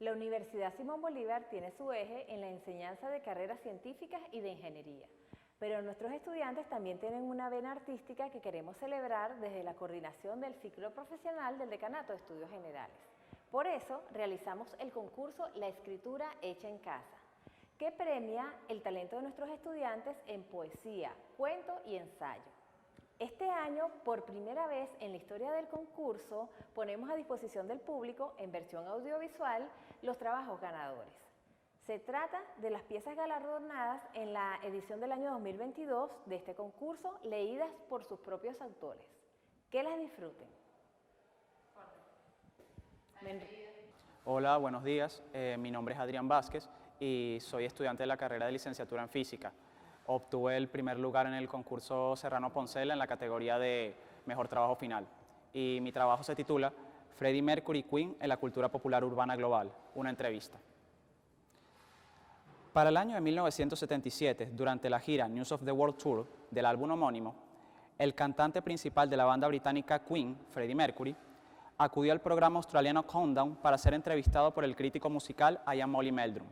La Universidad Simón Bolívar tiene su eje en la enseñanza de carreras científicas y de ingeniería, pero nuestros estudiantes también tienen una vena artística que queremos celebrar desde la coordinación del ciclo profesional del Decanato de Estudios Generales. Por eso realizamos el concurso La Escritura Hecha en Casa, que premia el talento de nuestros estudiantes en poesía, cuento y ensayo. Este año, por primera vez en la historia del concurso, ponemos a disposición del público, en versión audiovisual, los trabajos ganadores. Se trata de las piezas galardonadas en la edición del año 2022 de este concurso, leídas por sus propios autores. Que las disfruten. Hola, buenos días. Mi nombre es Adrián Vázquez y soy estudiante de la carrera de licenciatura en física. Obtuve el primer lugar en el concurso Serrano Poncela en la categoría de Mejor Trabajo Final. Y mi trabajo se titula Freddie Mercury Queen en la cultura popular urbana global, una entrevista. Para el año de 1977, durante la gira News of the World Tour del álbum homónimo, el cantante principal de la banda británica Queen, Freddie Mercury, acudió al programa australiano Countdown para ser entrevistado por el crítico musical Ian Molly Meldrum.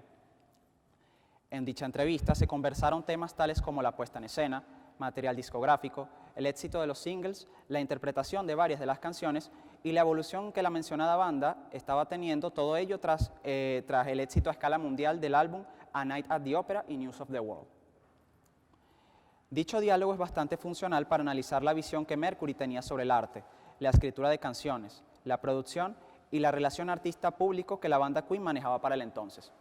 En dicha entrevista se conversaron temas tales como la puesta en escena, material discográfico, el éxito de los singles, la interpretación de varias de las canciones y la evolución que la mencionada banda estaba teniendo, todo ello tras el éxito a escala mundial del álbum A Night at the Opera y News of the World. Dicho diálogo es bastante funcional para analizar la visión que Mercury tenía sobre el arte, la escritura de canciones, la producción y la relación artista-público que la banda Queen manejaba para el entonces.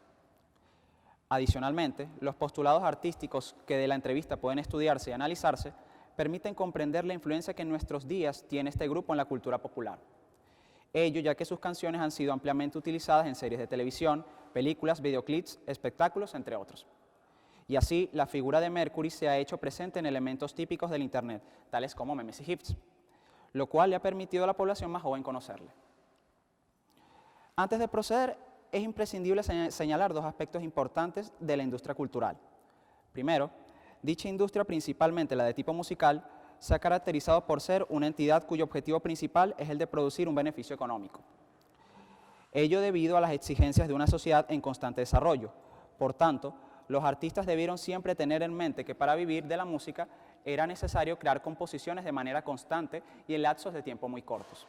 Adicionalmente, los postulados artísticos que de la entrevista pueden estudiarse y analizarse permiten comprender la influencia que en nuestros días tiene este grupo en la cultura popular. Ello ya que sus canciones han sido ampliamente utilizadas en series de televisión, películas, videoclips, espectáculos, entre otros. Y así, la figura de Mercury se ha hecho presente en elementos típicos del Internet, tales como memes y GIFs, lo cual le ha permitido a la población más joven conocerle. Antes de proceder, es imprescindible señalar dos aspectos importantes de la industria cultural. Primero, dicha industria, principalmente la de tipo musical, se ha caracterizado por ser una entidad cuyo objetivo principal es el de producir un beneficio económico. Ello debido a las exigencias de una sociedad en constante desarrollo. Por tanto, los artistas debieron siempre tener en mente que para vivir de la música era necesario crear composiciones de manera constante y en lapsos de tiempo muy cortos,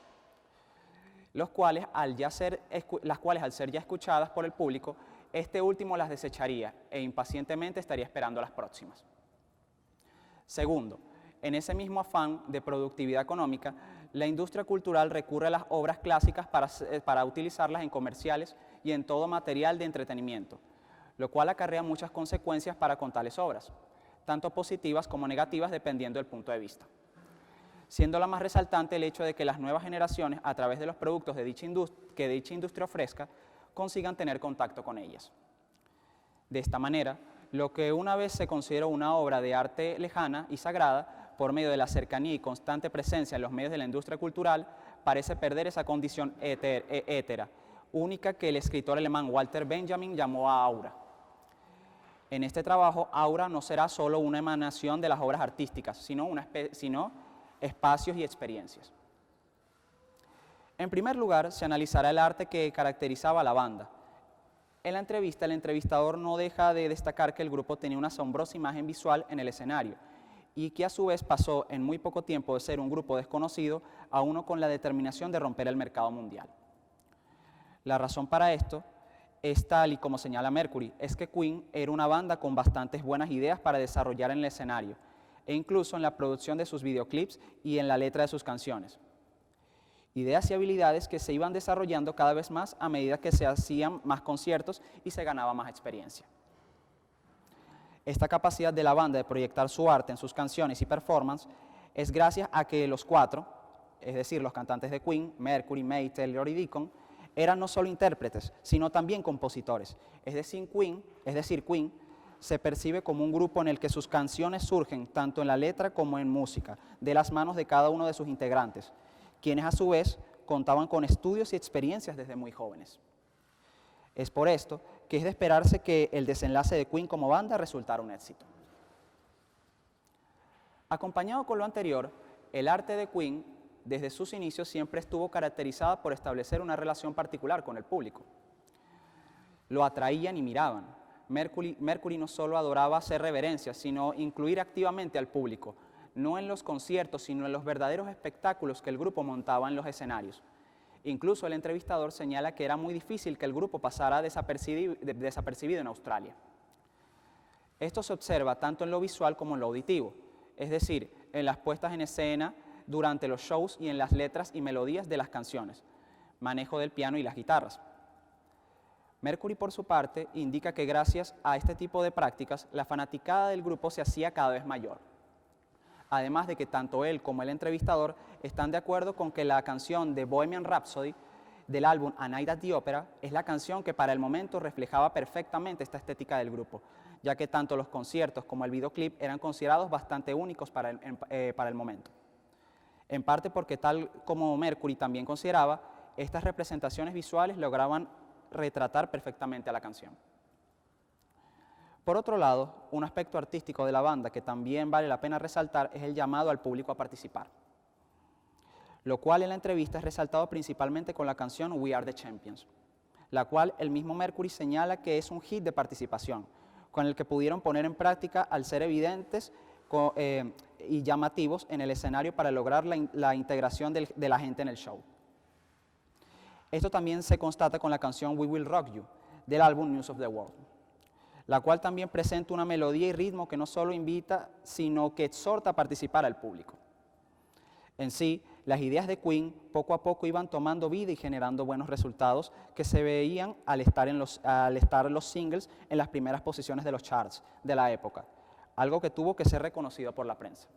las cuales al ser ya escuchadas por el público, este último las desecharía e impacientemente estaría esperando las próximas. Segundo, en ese mismo afán de productividad económica, la industria cultural recurre a las obras clásicas para utilizarlas en comerciales y en todo material de entretenimiento, lo cual acarrea muchas consecuencias para con tales obras, tanto positivas como negativas dependiendo del punto de vista, siendo la más resaltante el hecho de que las nuevas generaciones, a través de los productos de dicha industria ofrezca, consigan tener contacto con ellas. De esta manera, lo que una vez se consideró una obra de arte lejana y sagrada, por medio de la cercanía y constante presencia en los medios de la industria cultural, parece perder esa condición étera, única que el escritor alemán Walter Benjamin llamó a aura. En este trabajo, aura no será solo una emanación de las obras artísticas, sino espacios y experiencias. En primer lugar, se analizará el arte que caracterizaba a la banda. En la entrevista, el entrevistador no deja de destacar que el grupo tenía una asombrosa imagen visual en el escenario y que a su vez pasó en muy poco tiempo de ser un grupo desconocido a uno con la determinación de romper el mercado mundial. La razón para esto es tal y como señala Mercury, es que Queen era una banda con bastantes buenas ideas para desarrollar en el escenario, e incluso en la producción de sus videoclips y en la letra de sus canciones. Ideas y habilidades que se iban desarrollando cada vez más a medida que se hacían más conciertos y se ganaba más experiencia. Esta capacidad de la banda de proyectar su arte en sus canciones y performance es gracias a que los cuatro, es decir, los cantantes de Queen, Mercury, May, Taylor y Deacon, eran no solo intérpretes, sino también compositores. Es decir, Queen se percibe como un grupo en el que sus canciones surgen tanto en la letra como en música, de las manos de cada uno de sus integrantes, quienes a su vez contaban con estudios y experiencias desde muy jóvenes. Es por esto que es de esperarse que el desenlace de Queen como banda resultara un éxito. Acompañado con lo anterior, el arte de Queen desde sus inicios siempre estuvo caracterizada por establecer una relación particular con el público. lo atraían y miraban. Mercury no solo adoraba hacer reverencias, sino incluir activamente al público, no en los conciertos, sino en los verdaderos espectáculos que el grupo montaba en los escenarios. Incluso el entrevistador señala que era muy difícil que el grupo pasara desapercibido en Australia. Esto se observa tanto en lo visual como en lo auditivo, es decir, en las puestas en escena durante los shows y en las letras y melodías de las canciones, manejo del piano y las guitarras. Mercury, por su parte, indica que gracias a este tipo de prácticas, la fanaticada del grupo se hacía cada vez mayor. Además de que tanto él como el entrevistador están de acuerdo con que la canción de Bohemian Rhapsody del álbum A Night at the Opera es la canción que para el momento reflejaba perfectamente esta estética del grupo, ya que tanto los conciertos como el videoclip eran considerados bastante únicos para el momento. En parte porque, tal como Mercury también consideraba, estas representaciones visuales lograban retratar perfectamente a la canción. Por otro lado, un aspecto artístico de la banda que también vale la pena resaltar es el llamado al público a participar, lo cual en la entrevista es resaltado principalmente con la canción We Are the Champions, la cual el mismo Mercury señala que es un hit de participación, con el que pudieron poner en práctica al ser evidentes y llamativos en el escenario para lograr la integración de la gente en el show. Esto también se constata con la canción We Will Rock You, del álbum News of the World, la cual también presenta una melodía y ritmo que no solo invita, sino que exhorta a participar al público. En sí, las ideas de Queen poco a poco iban tomando vida y generando buenos resultados que se veían al estar los singles en las primeras posiciones de los charts de la época, algo que tuvo que ser reconocido por la prensa.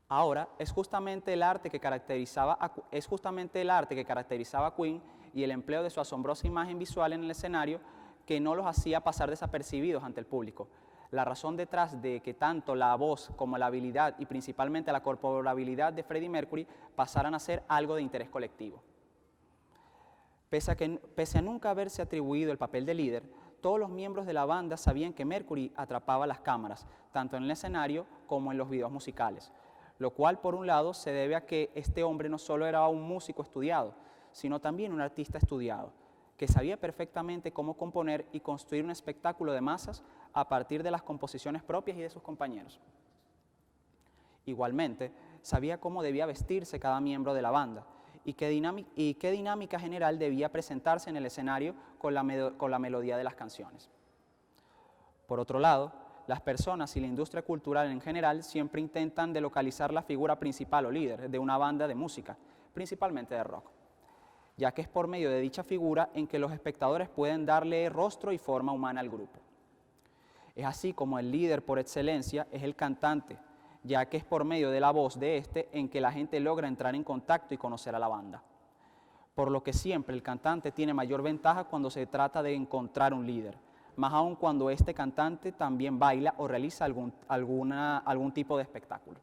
Ahora, es justamente el arte que caracterizaba a Queen y el empleo de su asombrosa imagen visual en el escenario que no los hacía pasar desapercibidos ante el público. La razón detrás de que tanto la voz como la habilidad y principalmente la corporabilidad de Freddie Mercury pasaran a ser algo de interés colectivo. Pese a nunca haberse atribuido el papel de líder, todos los miembros de la banda sabían que Mercury atrapaba las cámaras, tanto en el escenario como en los videos musicales, lo cual por un lado se debe a que este hombre no solo era un músico estudiado, sino también un artista estudiado, que sabía perfectamente cómo componer y construir un espectáculo de masas a partir de las composiciones propias y de sus compañeros. Igualmente, sabía cómo debía vestirse cada miembro de la banda y qué dinámica general debía presentarse en el escenario con la melodía de las canciones. Por otro lado, las personas y la industria cultural en general siempre intentan de localizar la figura principal o líder de una banda de música, principalmente de rock, ya que es por medio de dicha figura en que los espectadores pueden darle rostro y forma humana al grupo. Es así como el líder por excelencia es el cantante, ya que es por medio de la voz de este en que la gente logra entrar en contacto y conocer a la banda. Por lo que siempre el cantante tiene mayor ventaja cuando se trata de encontrar un líder, más aún cuando este cantante también baila o realiza algún tipo de espectáculo.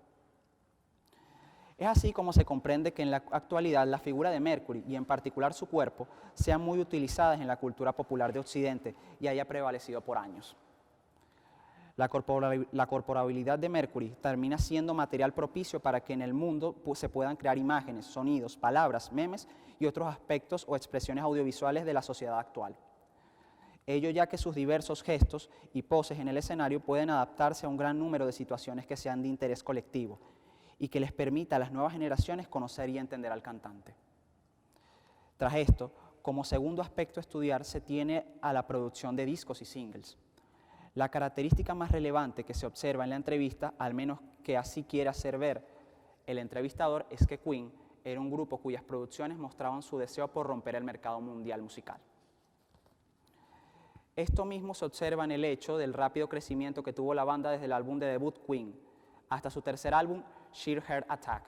Es así como se comprende que en la actualidad la figura de Mercury, y en particular su cuerpo, sean muy utilizadas en la cultura popular de Occidente y haya prevalecido por años. La corporabilidad de Mercury termina siendo material propicio para que en el mundo se puedan crear imágenes, sonidos, palabras, memes y otros aspectos o expresiones audiovisuales de la sociedad actual. Ello ya que sus diversos gestos y poses en el escenario pueden adaptarse a un gran número de situaciones que sean de interés colectivo y que les permita a las nuevas generaciones conocer y entender al cantante. Tras esto, como segundo aspecto a estudiar se tiene a la producción de discos y singles. La característica más relevante que se observa en la entrevista, al menos que así quiere hacer ver el entrevistador, es que Queen era un grupo cuyas producciones mostraban su deseo por romper el mercado mundial musical. Esto mismo se observa en el hecho del rápido crecimiento que tuvo la banda desde el álbum de debut Queen hasta su tercer álbum Sheer Heart Attack.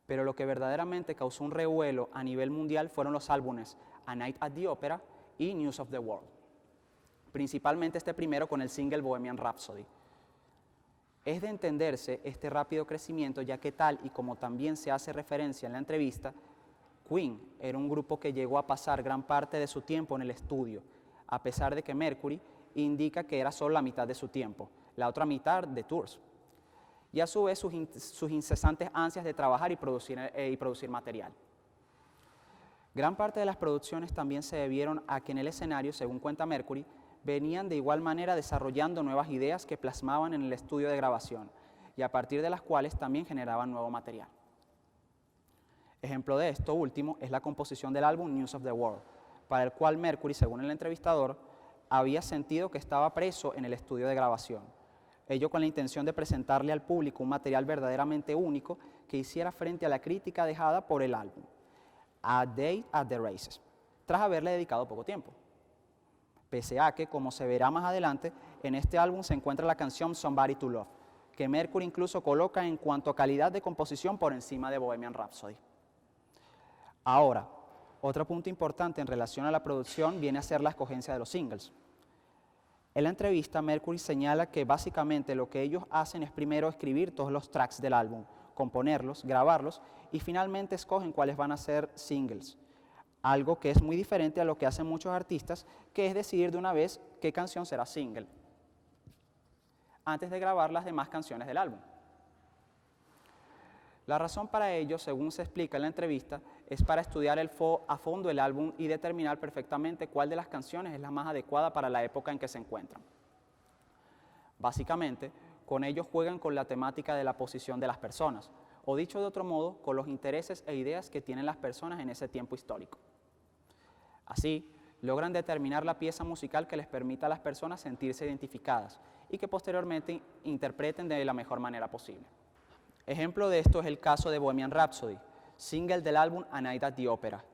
Pero lo que verdaderamente causó un revuelo a nivel mundial fueron los álbumes A Night at the Opera y News of the World, principalmente este primero con el single Bohemian Rhapsody. Es de entenderse este rápido crecimiento ya que tal y como también se hace referencia en la entrevista, Queen era un grupo que llegó a pasar gran parte de su tiempo en el estudio, a pesar de que Mercury indica que era solo la mitad de su tiempo, la otra mitad de tours, y a su vez sus incesantes ansias de trabajar y producir material. Gran parte de las producciones también se debieron a que en el escenario, según cuenta Mercury, venían de igual manera desarrollando nuevas ideas que plasmaban en el estudio de grabación y a partir de las cuales también generaban nuevo material. Ejemplo de esto último es la composición del álbum News of the World, para el cual Mercury, según el entrevistador, había sentido que estaba preso en el estudio de grabación, ello con la intención de presentarle al público un material verdaderamente único que hiciera frente a la crítica dejada por el álbum, A Day at the Races, tras haberle dedicado poco tiempo. Pese a que, como se verá más adelante, en este álbum se encuentra la canción Somebody to Love, que Mercury incluso coloca en cuanto a calidad de composición por encima de Bohemian Rhapsody. Ahora, otro punto importante en relación a la producción viene a ser la escogencia de los singles. En la entrevista, Mercury señala que básicamente lo que ellos hacen es primero escribir todos los tracks del álbum, componerlos, grabarlos y finalmente escogen cuáles van a ser singles. Algo que es muy diferente a lo que hacen muchos artistas, que es decidir de una vez qué canción será single, antes de grabar las demás canciones del álbum. La razón para ello, según se explica en la entrevista, es para estudiar a fondo el álbum y determinar perfectamente cuál de las canciones es la más adecuada para la época en que se encuentran. Básicamente, con ellos juegan con la temática de la posición de las personas, o dicho de otro modo, con los intereses e ideas que tienen las personas en ese tiempo histórico. Así, logran determinar la pieza musical que les permita a las personas sentirse identificadas y que posteriormente interpreten de la mejor manera posible. Ejemplo de esto es el caso de Bohemian Rhapsody, single del álbum A Night at the Opera,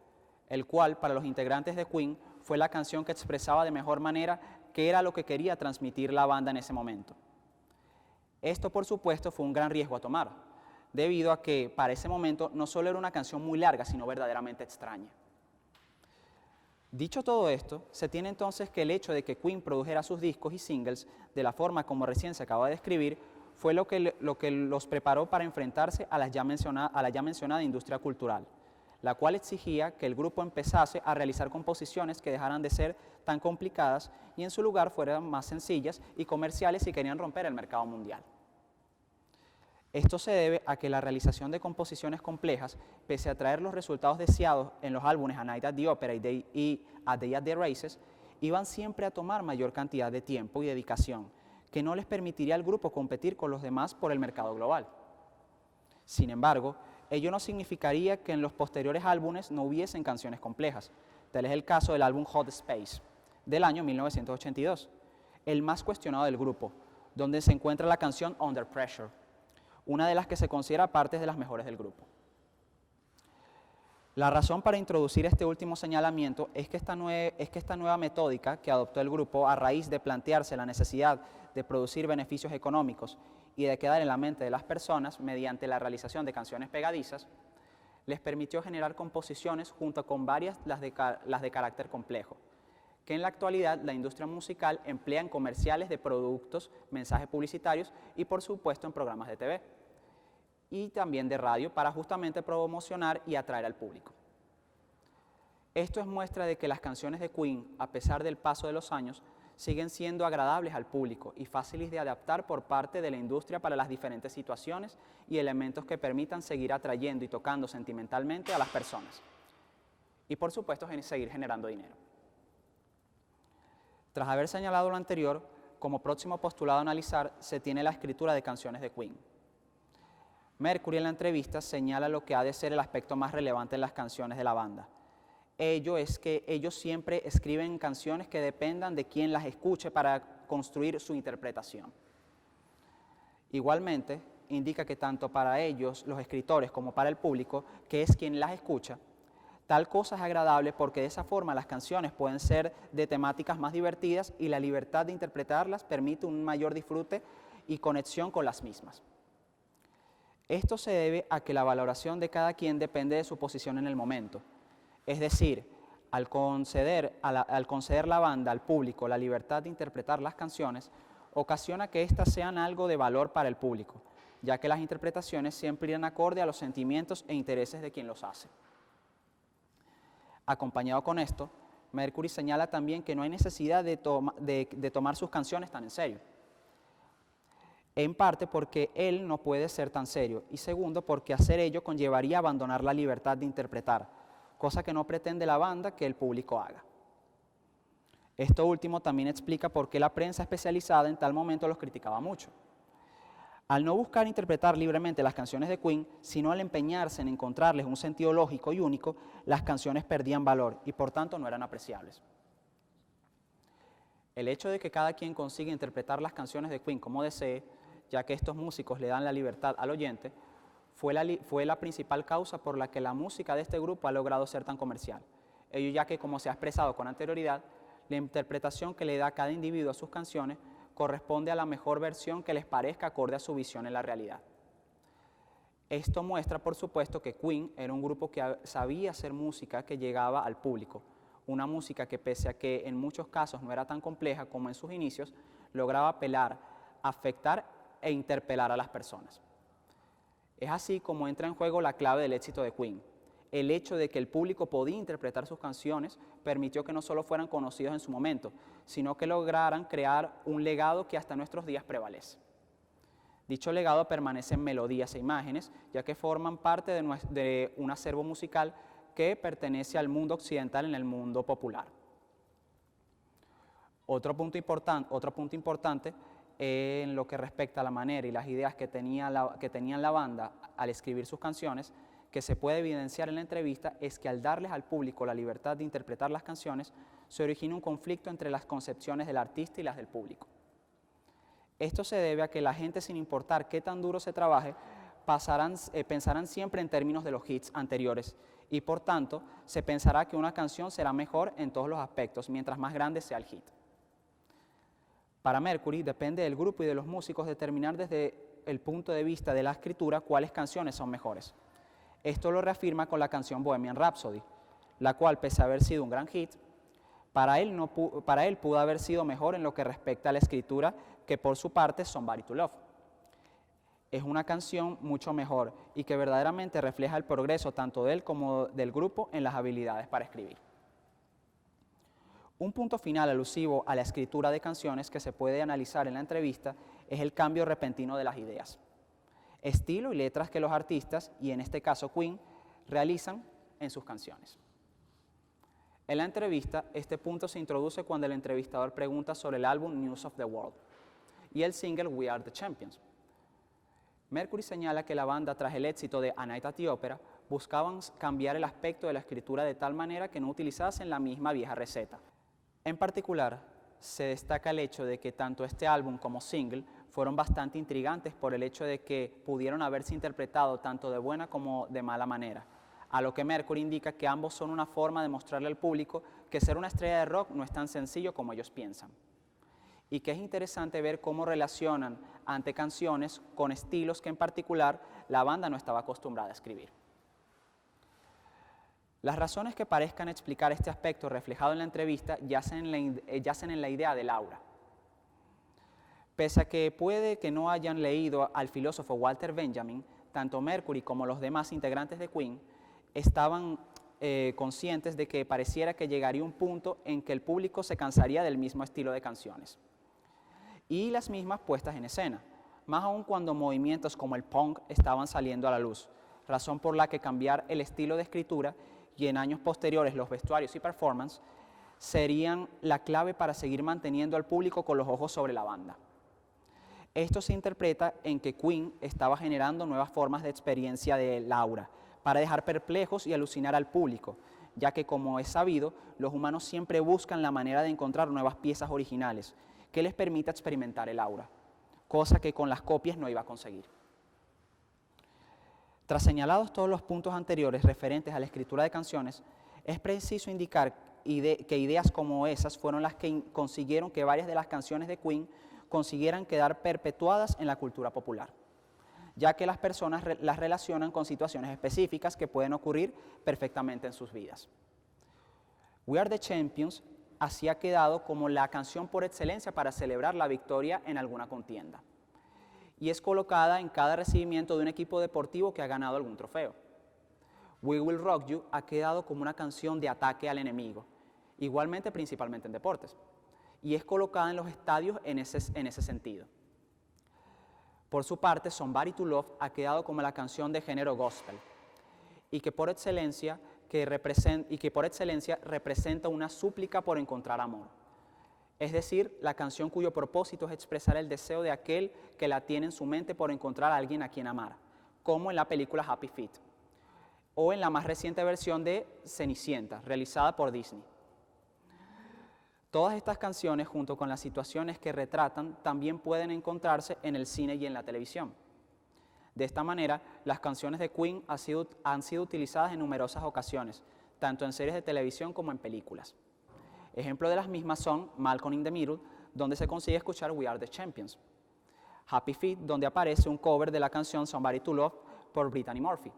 el cual para los integrantes de Queen fue la canción que expresaba de mejor manera qué era lo que quería transmitir la banda en ese momento. Esto, por supuesto, fue un gran riesgo a tomar, debido a que para ese momento no solo era una canción muy larga, sino verdaderamente extraña. Dicho todo esto, se tiene entonces que el hecho de que Queen produjera sus discos y singles de la forma como recién se acaba de describir fue lo que los preparó para enfrentarse a la ya mencionada industria cultural, la cual exigía que el grupo empezase a realizar composiciones que dejaran de ser tan complicadas y en su lugar fueran más sencillas y comerciales si querían romper el mercado mundial. Esto se debe a que la realización de composiciones complejas, pese a traer los resultados deseados en los álbumes A Night at the Opera y A Day at the Races, iban siempre a tomar mayor cantidad de tiempo y dedicación, que no les permitiría al grupo competir con los demás por el mercado global. Sin embargo, ello no significaría que en los posteriores álbumes no hubiesen canciones complejas. Tal es el caso del álbum Hot Space, del año 1982, el más cuestionado del grupo, donde se encuentra la canción Under Pressure, una de las que se considera parte de las mejores del grupo. La razón para introducir este último señalamiento es que esta nueva metódica que adoptó el grupo a raíz de plantearse la necesidad de producir beneficios económicos y de quedar en la mente de las personas mediante la realización de canciones pegadizas, les permitió generar composiciones junto con varias las de carácter complejo, que en la actualidad la industria musical emplea en comerciales de productos, mensajes publicitarios y por supuesto en programas de TV y también de radio para justamente promocionar y atraer al público. Esto es muestra de que las canciones de Queen, a pesar del paso de los años, siguen siendo agradables al público y fáciles de adaptar por parte de la industria para las diferentes situaciones y elementos que permitan seguir atrayendo y tocando sentimentalmente a las personas. Y por supuesto, seguir generando dinero. Tras haber señalado lo anterior, como próximo postulado a analizar, se tiene la escritura de canciones de Queen. Mercury en la entrevista señala lo que ha de ser el aspecto más relevante en las canciones de la banda. Ello es que ellos siempre escriben canciones que dependan de quien las escuche para construir su interpretación. Igualmente, indica que tanto para ellos, los escritores, como para el público, que es quien las escucha, tal cosa es agradable porque de esa forma las canciones pueden ser de temáticas más divertidas y la libertad de interpretarlas permite un mayor disfrute y conexión con las mismas. Esto se debe a que la valoración de cada quien depende de su posición en el momento. Es decir, al conceder la banda al público la libertad de interpretar las canciones, ocasiona que éstas sean algo de valor para el público, ya que las interpretaciones siempre irán acorde a los sentimientos e intereses de quien los hace. Acompañado con esto, Mercury señala también que no hay necesidad de tomar sus canciones tan en serio. En parte porque él no puede ser tan serio y segundo porque hacer ello conllevaría abandonar la libertad de interpretar, cosa que no pretende la banda que el público haga. Esto último también explica por qué la prensa especializada en tal momento los criticaba mucho. Al no buscar interpretar libremente las canciones de Queen, sino al empeñarse en encontrarles un sentido lógico y único, las canciones perdían valor y por tanto no eran apreciables. El hecho de que cada quien consiga interpretar las canciones de Queen como desee, ya que estos músicos le dan la libertad al oyente, fue la principal causa por la que la música de este grupo ha logrado ser tan comercial. Ello ya que, como se ha expresado con anterioridad, la interpretación que le da cada individuo a sus canciones corresponde a la mejor versión que les parezca acorde a su visión en la realidad. Esto muestra, por supuesto, que Queen era un grupo que sabía hacer música que llegaba al público, una música que, pese a que en muchos casos no era tan compleja como en sus inicios, lograba apelar, afectar e interpelar a las personas. Es así como entra en juego la clave del éxito de Queen. El hecho de que el público podía interpretar sus canciones permitió que no solo fueran conocidos en su momento, sino que lograran crear un legado que hasta nuestros días prevalece. Dicho legado permanece en melodías e imágenes, ya que forman parte de un acervo musical que pertenece al mundo occidental en el mundo popular. Otro punto importante en lo que respecta a la manera y las ideas que tenían la banda al escribir sus canciones, que se puede evidenciar en la entrevista, es que al darles al público la libertad de interpretar las canciones, se origina un conflicto entre las concepciones del artista y las del público. Esto se debe a que la gente, sin importar qué tan duro se trabaje, pensarán siempre en términos de los hits anteriores y por tanto se pensará que una canción será mejor en todos los aspectos, mientras más grande sea el hit. Para Mercury depende del grupo y de los músicos determinar desde el punto de vista de la escritura cuáles canciones son mejores. Esto lo reafirma con la canción Bohemian Rhapsody, la cual, pese a haber sido un gran hit, para él pudo haber sido mejor en lo que respecta a la escritura que por su parte Somebody to Love. Es una canción mucho mejor y que verdaderamente refleja el progreso tanto de él como del grupo en las habilidades para escribir. Un punto final alusivo a la escritura de canciones que se puede analizar en la entrevista es el cambio repentino de las ideas, estilo y letras que los artistas, y en este caso Queen, realizan en sus canciones. En la entrevista, este punto se introduce cuando el entrevistador pregunta sobre el álbum News of the World y el single We Are the Champions. Mercury señala que la banda, tras el éxito de A Night at the Opera, buscaban cambiar el aspecto de la escritura de tal manera que no utilizasen la misma vieja receta. En particular, se destaca el hecho de que tanto este álbum como single fueron bastante intrigantes por el hecho de que pudieron haberse interpretado tanto de buena como de mala manera, a lo que Mercury indica que ambos son una forma de mostrarle al público que ser una estrella de rock no es tan sencillo como ellos piensan, y que es interesante ver cómo relacionan ante canciones con estilos que en particular la banda no estaba acostumbrada a escribir. Las razones que parezcan explicar este aspecto reflejado en la entrevista yacen en la idea del aura. Pese a que puede que no hayan leído al filósofo Walter Benjamin, tanto Mercury como los demás integrantes de Queen estaban conscientes de que pareciera que llegaría un punto en que el público se cansaría del mismo estilo de canciones y las mismas puestas en escena, más aún cuando movimientos como el punk estaban saliendo a la luz, razón por la que cambiar el estilo de escritura y en años posteriores los vestuarios y performance serían la clave para seguir manteniendo al público con los ojos sobre la banda. Esto se interpreta en que Queen estaba generando nuevas formas de experiencia del aura para dejar perplejos y alucinar al público, ya que, como es sabido, los humanos siempre buscan la manera de encontrar nuevas piezas originales que les permita experimentar el aura, cosa que con las copias no iba a conseguir. Tras señalados todos los puntos anteriores referentes a la escritura de canciones, es preciso indicar que ideas como esas fueron las que consiguieron que varias de las canciones de Queen consiguieran quedar perpetuadas en la cultura popular, ya que las personas las relacionan con situaciones específicas que pueden ocurrir perfectamente en sus vidas. We Are the Champions así ha quedado como la canción por excelencia para celebrar la victoria en alguna contienda, y es colocada en cada recibimiento de un equipo deportivo que ha ganado algún trofeo. We Will Rock You ha quedado como una canción de ataque al enemigo, igualmente principalmente en deportes, y es colocada en los estadios en ese sentido. Por su parte, Somebody to Love ha quedado como la canción de género gospel, y que por excelencia y que por excelencia representa una súplica por encontrar amor. Es decir, la canción cuyo propósito es expresar el deseo de aquel que la tiene en su mente por encontrar a alguien a quien amar, como en la película Happy Feet, o en la más reciente versión de Cenicienta, realizada por Disney. Todas estas canciones, junto con las situaciones que retratan, también pueden encontrarse en el cine y en la televisión. De esta manera, las canciones de Queen han sido utilizadas en numerosas ocasiones, tanto en series de televisión como en películas. Ejemplo de las mismas son Malcolm in the Middle, donde se consigue escuchar We Are the Champions; Happy Feet, donde aparece un cover de la canción Somebody to Love por Brittany Murphy;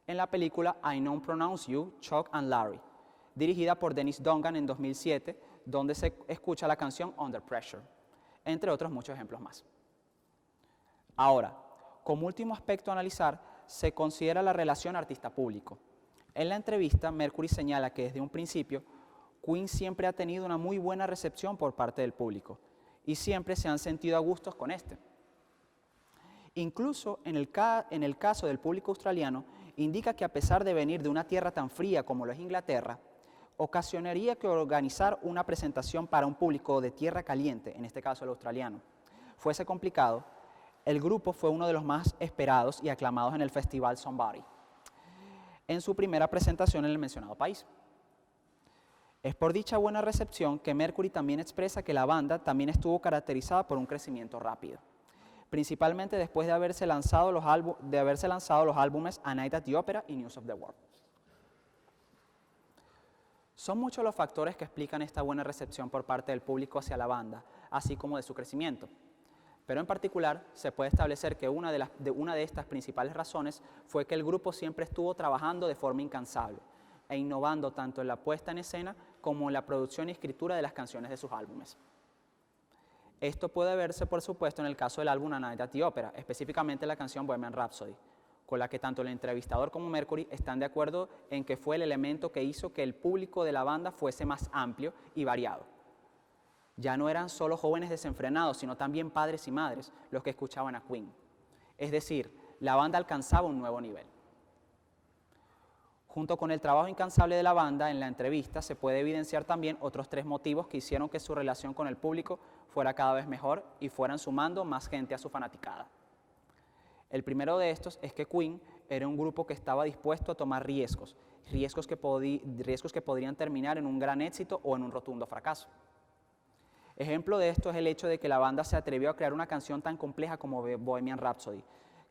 en la película I Know Pronounce You, Chuck and Larry, dirigida por Dennis Dungan en 2007, donde se escucha la canción Under Pressure, entre otros muchos ejemplos más. Ahora, como último aspecto a analizar, se considera la relación artista-público. En la entrevista, Mercury señala que desde un principio, Queen siempre ha tenido una muy buena recepción por parte del público y siempre se han sentido a gustos con este. Incluso en el caso del público australiano, indica que a pesar de venir de una tierra tan fría como lo es Inglaterra, ocasionaría que organizar una presentación para un público de tierra caliente, en este caso el australiano, fuese complicado. El grupo fue uno de los más esperados y aclamados en el festival Somebody, en su primera presentación en el mencionado país. Es por dicha buena recepción que Mercury también expresa que la banda también estuvo caracterizada por un crecimiento rápido, principalmente después de haberse lanzado los álbumes A Night at the Opera y News of the World. Son muchos los factores que explican esta buena recepción por parte del público hacia la banda, así como de su crecimiento. Pero en particular, se puede establecer que una de estas principales razones fue que el grupo siempre estuvo trabajando de forma incansable e innovando tanto en la puesta en escena como en la producción y escritura de las canciones de sus álbumes. Esto puede verse, por supuesto, en el caso del álbum A Night at the Opera, específicamente la canción Bohemian Rhapsody, con la que tanto el entrevistador como Mercury están de acuerdo en que fue el elemento que hizo que el público de la banda fuese más amplio y variado. Ya no eran solo jóvenes desenfrenados, sino también padres y madres los que escuchaban a Queen. Es decir, la banda alcanzaba un nuevo nivel. Junto con el trabajo incansable de la banda, en la entrevista se puede evidenciar también otros 3 motivos que hicieron que su relación con el público fuera cada vez mejor y fueran sumando más gente a su fanaticada. El primero de estos es que Queen era un grupo que estaba dispuesto a tomar riesgos que podrían terminar en un gran éxito o en un rotundo fracaso. Ejemplo de esto es el hecho de que la banda se atrevió a crear una canción tan compleja como Bohemian Rhapsody,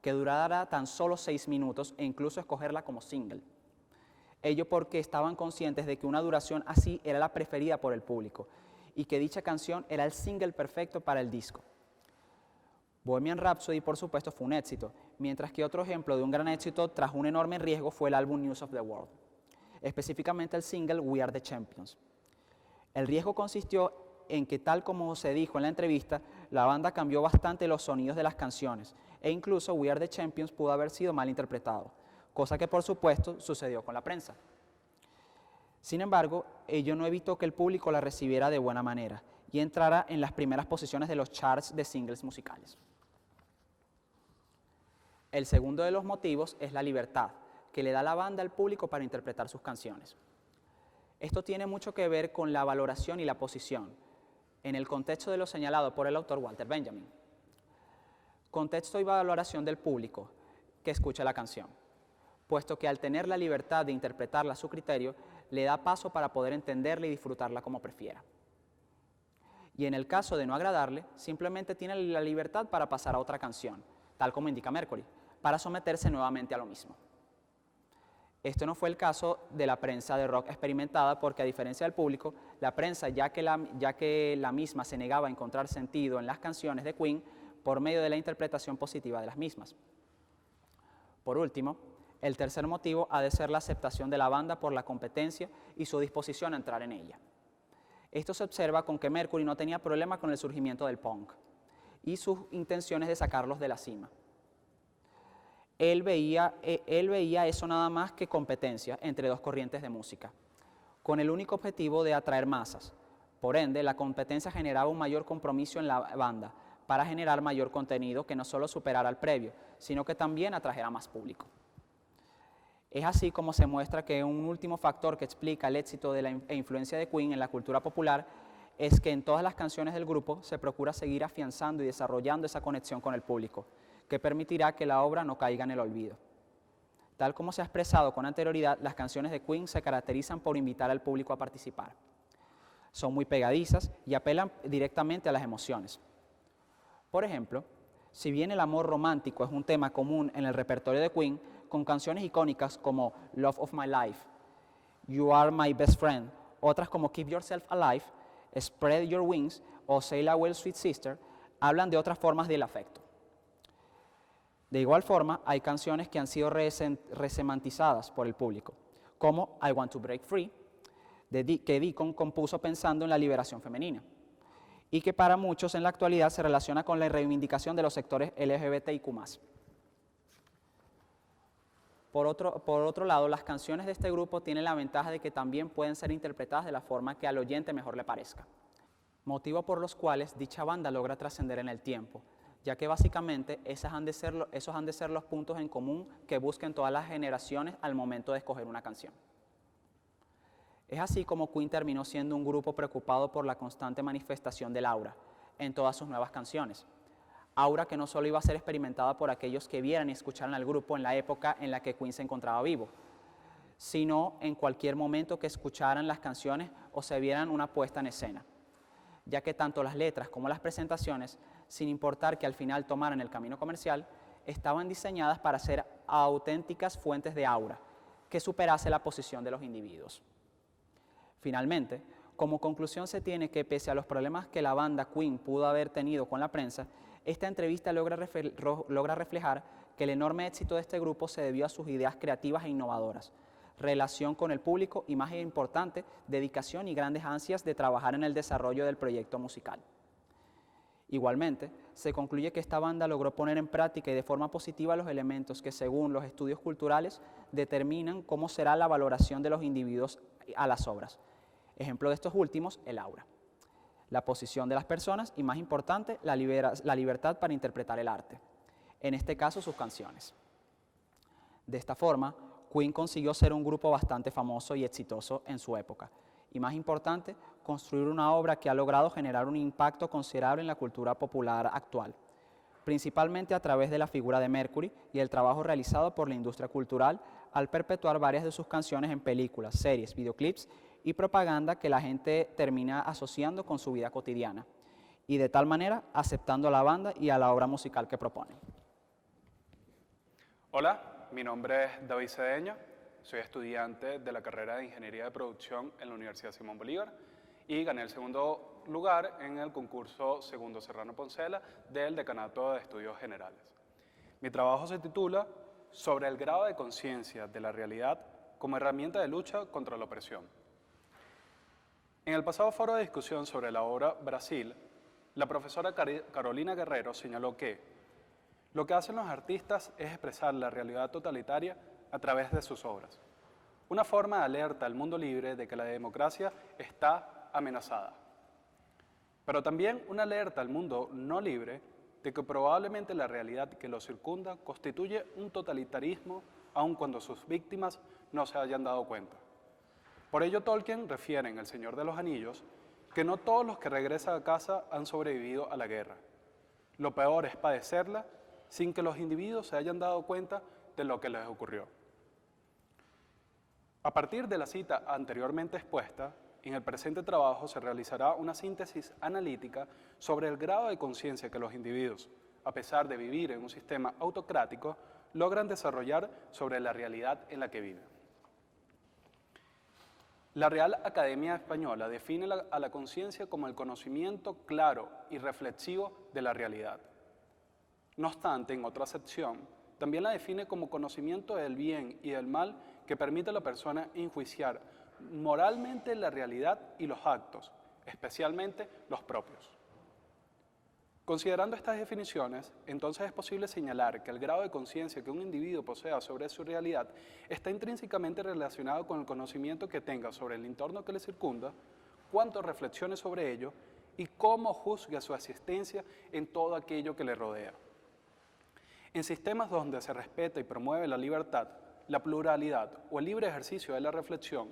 que durara tan solo 6 minutos e incluso escogerla como single. Ello porque estaban conscientes de que una duración así era la preferida por el público y que dicha canción era el single perfecto para el disco. Bohemian Rhapsody, por supuesto, fue un éxito, mientras que otro ejemplo de un gran éxito tras un enorme riesgo fue el álbum News of the World, específicamente el single We Are the Champions. El riesgo consistió en que, tal como se dijo en la entrevista, la banda cambió bastante los sonidos de las canciones e incluso We Are the Champions pudo haber sido mal interpretado, cosa que por supuesto sucedió con la prensa. Sin embargo, ello no evitó que el público la recibiera de buena manera y entrara en las primeras posiciones de los charts de singles musicales. El segundo de los motivos es la libertad que le da la banda al público para interpretar sus canciones. Esto tiene mucho que ver con la valoración y la posición, en el contexto de lo señalado por el autor Walter Benjamin. Contexto y valoración del público que escucha la canción, puesto que al tener la libertad de interpretarla a su criterio, le da paso para poder entenderla y disfrutarla como prefiera. Y en el caso de no agradarle, simplemente tiene la libertad para pasar a otra canción, tal como indica Mercury, para someterse nuevamente a lo mismo. Esto no fue el caso de la prensa de rock experimentada porque, a diferencia del público, la prensa, ya que la misma se negaba a encontrar sentido en las canciones de Queen por medio de la interpretación positiva de las mismas. Por último, el tercer motivo ha de ser la aceptación de la banda por la competencia y su disposición a entrar en ella. Esto se observa con que Mercury no tenía problema con el surgimiento del punk y sus intenciones de sacarlos de la cima. Él veía eso nada más que competencia entre 2 corrientes de música, con el único objetivo de atraer masas. Por ende, la competencia generaba un mayor compromiso en la banda para generar mayor contenido que no solo superara al previo, sino que también atrajera más público. Es así como se muestra que un último factor que explica el éxito e influencia de Queen en la cultura popular es que en todas las canciones del grupo se procura seguir afianzando y desarrollando esa conexión con el público, que permitirá que la obra no caiga en el olvido. Tal como se ha expresado con anterioridad, las canciones de Queen se caracterizan por invitar al público a participar. Son muy pegadizas y apelan directamente a las emociones. Por ejemplo, si bien el amor romántico es un tema común en el repertorio de Queen, con canciones icónicas como Love of My Life, You Are My Best Friend, otras como Keep Yourself Alive, Spread Your Wings o Sail Away Sweet Sister, hablan de otras formas del afecto. De igual forma, hay canciones que han sido resemantizadas por el público, como I Want to Break Free, que Deacon compuso pensando en la liberación femenina, y que para muchos en la actualidad se relaciona con la reivindicación de los sectores LGBTIQ+. Por otro lado, las canciones de este grupo tienen la ventaja de que también pueden ser interpretadas de la forma que al oyente mejor le parezca, motivo por los cuales dicha banda logra trascender en el tiempo, ya que básicamente esos han de ser los puntos en común que busquen todas las generaciones al momento de escoger una canción. Es así como Queen terminó siendo un grupo preocupado por la constante manifestación del aura en todas sus nuevas canciones. Aura que no solo iba a ser experimentada por aquellos que vieran y escucharan al grupo en la época en la que Queen se encontraba vivo, sino en cualquier momento que escucharan las canciones o se vieran una puesta en escena, ya que tanto las letras como las presentaciones, sin importar que al final tomaran el camino comercial, estaban diseñadas para ser auténticas fuentes de aura, que superase la posición de los individuos. Finalmente, como conclusión se tiene que pese a los problemas que la banda Queen pudo haber tenido con la prensa, esta entrevista logra reflejar que el enorme éxito de este grupo se debió a sus ideas creativas e innovadoras, relación con el público y, más importante, dedicación y grandes ansias de trabajar en el desarrollo del proyecto musical. Igualmente, se concluye que esta banda logró poner en práctica y de forma positiva los elementos que, según los estudios culturales, determinan cómo será la valoración de los individuos a las obras. Ejemplo de estos últimos, el aura, la posición de las personas y, más importante, la libertad para interpretar el arte, en este caso sus canciones. De esta forma, Queen consiguió ser un grupo bastante famoso y exitoso en su época, y más importante, construir una obra que ha logrado generar un impacto considerable en la cultura popular actual, principalmente a través de la figura de Mercury y el trabajo realizado por la industria cultural al perpetuar varias de sus canciones en películas, series, videoclips y propaganda que la gente termina asociando con su vida cotidiana, y de tal manera aceptando a la banda y a la obra musical que proponen. Hola, mi nombre es David Cedeño, soy estudiante de la carrera de Ingeniería de Producción en la Universidad Simón Bolívar y gané el segundo lugar en el concurso Segundo Serrano Poncela del Decanato de Estudios Generales. Mi trabajo se titula Sobre el grado de conciencia de la realidad como herramienta de lucha contra la opresión. En el pasado foro de discusión sobre la obra Brasil, la profesora Carolina Guerrero señaló que lo que hacen los artistas es expresar la realidad totalitaria a través de sus obras. Una forma de alerta al mundo libre de que la democracia está amenazada. Pero también una alerta al mundo no libre de que probablemente la realidad que lo circunda constituye un totalitarismo aun cuando sus víctimas no se hayan dado cuenta. Por ello Tolkien refiere en El Señor de los Anillos que no todos los que regresan a casa han sobrevivido a la guerra. Lo peor es padecerla sin que los individuos se hayan dado cuenta de lo que les ocurrió. A partir de la cita anteriormente expuesta, en el presente trabajo se realizará una síntesis analítica sobre el grado de conciencia que los individuos, a pesar de vivir en un sistema autocrático, logran desarrollar sobre la realidad en la que viven. La Real Academia Española define a la conciencia como el conocimiento claro y reflexivo de la realidad. No obstante, en otra acepción, también la define como conocimiento del bien y del mal que permite a la persona enjuiciar moralmente la realidad y los actos, especialmente los propios. Considerando estas definiciones, entonces es posible señalar que el grado de conciencia que un individuo posea sobre su realidad está intrínsecamente relacionado con el conocimiento que tenga sobre el entorno que le circunda, cuánto reflexione sobre ello y cómo juzga su existencia en todo aquello que le rodea. En sistemas donde se respeta y promueve la libertad, la pluralidad o el libre ejercicio de la reflexión,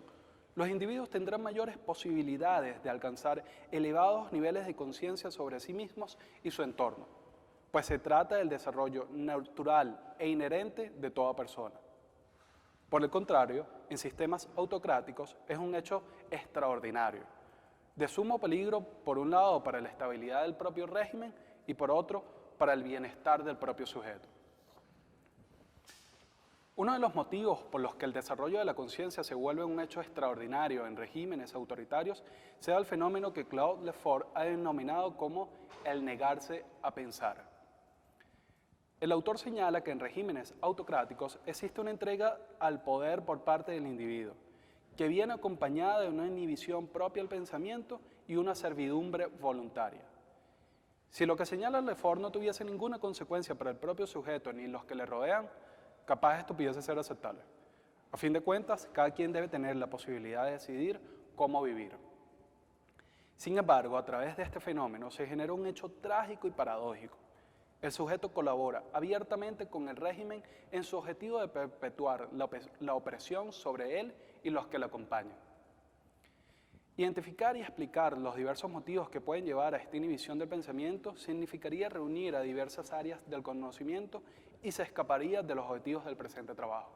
los individuos tendrán mayores posibilidades de alcanzar elevados niveles de conciencia sobre sí mismos y su entorno, pues se trata del desarrollo natural e inherente de toda persona. Por el contrario, en sistemas autocráticos es un hecho extraordinario, de sumo peligro por un lado para la estabilidad del propio régimen y por otro para el bienestar del propio sujeto. Uno de los motivos por los que el desarrollo de la conciencia se vuelve un hecho extraordinario en regímenes autoritarios sea el fenómeno que Claude Lefort ha denominado como el negarse a pensar. El autor señala que en regímenes autocráticos existe una entrega al poder por parte del individuo, que viene acompañada de una inhibición propia al pensamiento y una servidumbre voluntaria. Si lo que señala Lefort no tuviese ninguna consecuencia para el propio sujeto ni los que le rodean, capaz esto pudiese ser aceptable. A fin de cuentas, cada quien debe tener la posibilidad de decidir cómo vivir. Sin embargo, a través de este fenómeno se genera un hecho trágico y paradójico. El sujeto colabora abiertamente con el régimen en su objetivo de perpetuar la opresión sobre él y los que lo acompañan. Identificar y explicar los diversos motivos que pueden llevar a esta inhibición del pensamiento significaría reunir a diversas áreas del conocimiento y se escaparía de los objetivos del presente trabajo.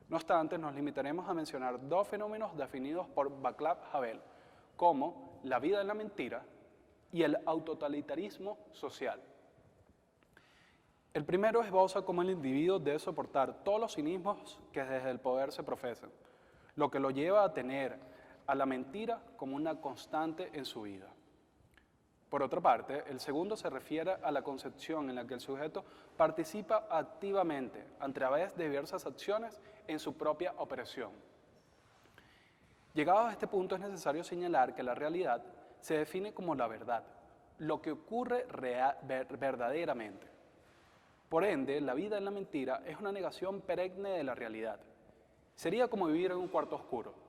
No obstante, nos limitaremos a mencionar dos fenómenos definidos por Václav Havel, como la vida en la mentira y el autototalitarismo social. El primero esboza cómo el individuo debe soportar todos los cinismos que desde el poder se profesan, lo que lo lleva a tener a la mentira como una constante en su vida. Por otra parte, el segundo se refiere a la concepción en la que el sujeto participa activamente a través de diversas acciones en su propia operación. Llegado a este punto es necesario señalar que la realidad se define como la verdad, lo que ocurre verdaderamente. Por ende, la vida en la mentira es una negación perenne de la realidad. Sería como vivir en un cuarto oscuro.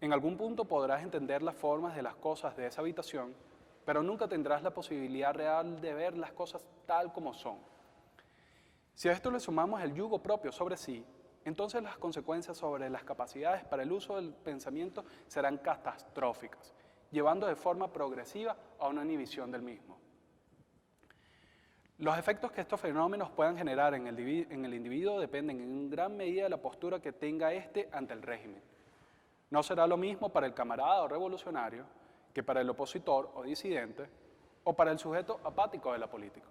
En algún punto podrás entender las formas de las cosas de esa habitación, pero nunca tendrás la posibilidad real de ver las cosas tal como son. Si a esto le sumamos el yugo propio sobre sí, entonces las consecuencias sobre las capacidades para el uso del pensamiento serán catastróficas, llevando de forma progresiva a una inhibición del mismo. Los efectos que estos fenómenos puedan generar en el individuo dependen en gran medida de la postura que tenga éste ante el régimen. No será lo mismo para el camarada o revolucionario que para el opositor o disidente o para el sujeto apático de la política.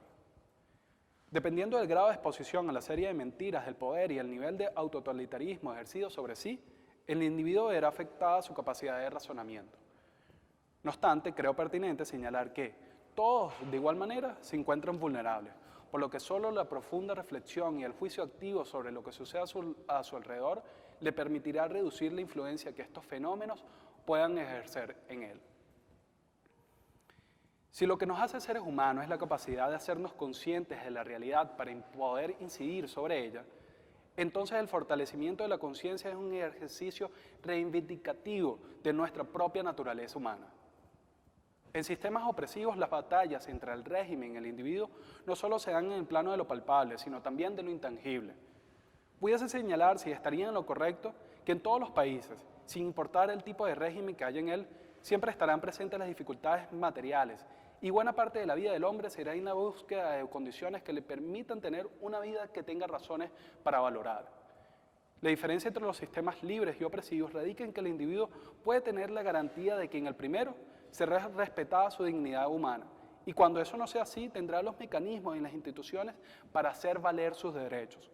Dependiendo del grado de exposición a la serie de mentiras del poder y el nivel de autototalitarismo ejercido sobre sí, el individuo verá afectada su capacidad de razonamiento. No obstante, creo pertinente señalar que todos, de igual manera, se encuentran vulnerables, por lo que solo la profunda reflexión y el juicio activo sobre lo que sucede a su alrededor le permitirá reducir la influencia que estos fenómenos puedan ejercer en él. Si lo que nos hace seres humanos es la capacidad de hacernos conscientes de la realidad para poder incidir sobre ella, entonces el fortalecimiento de la conciencia es un ejercicio reivindicativo de nuestra propia naturaleza humana. En sistemas opresivos, las batallas entre el régimen y el individuo no solo se dan en el plano de lo palpable, sino también de lo intangible. Pudiese señalar, si estaría en lo correcto, que en todos los países, sin importar el tipo de régimen que haya en él, siempre estarán presentes las dificultades materiales y buena parte de la vida del hombre será en la búsqueda de condiciones que le permitan tener una vida que tenga razones para valorar. La diferencia entre los sistemas libres y opresivos radica en que el individuo puede tener la garantía de que en el primero será respetada su dignidad humana y cuando eso no sea así tendrá los mecanismos y las instituciones para hacer valer sus derechos.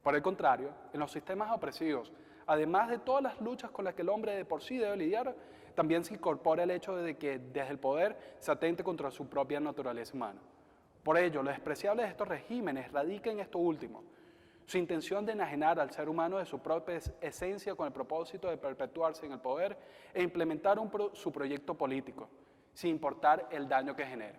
Por el contrario, en los sistemas opresivos, además de todas las luchas con las que el hombre de por sí debe lidiar, también se incorpora el hecho de que desde el poder se atente contra su propia naturaleza humana. Por ello, lo despreciable de estos regímenes radica en esto último, su intención de enajenar al ser humano de su propia esencia con el propósito de perpetuarse en el poder e implementar su proyecto político, sin importar el daño que genere.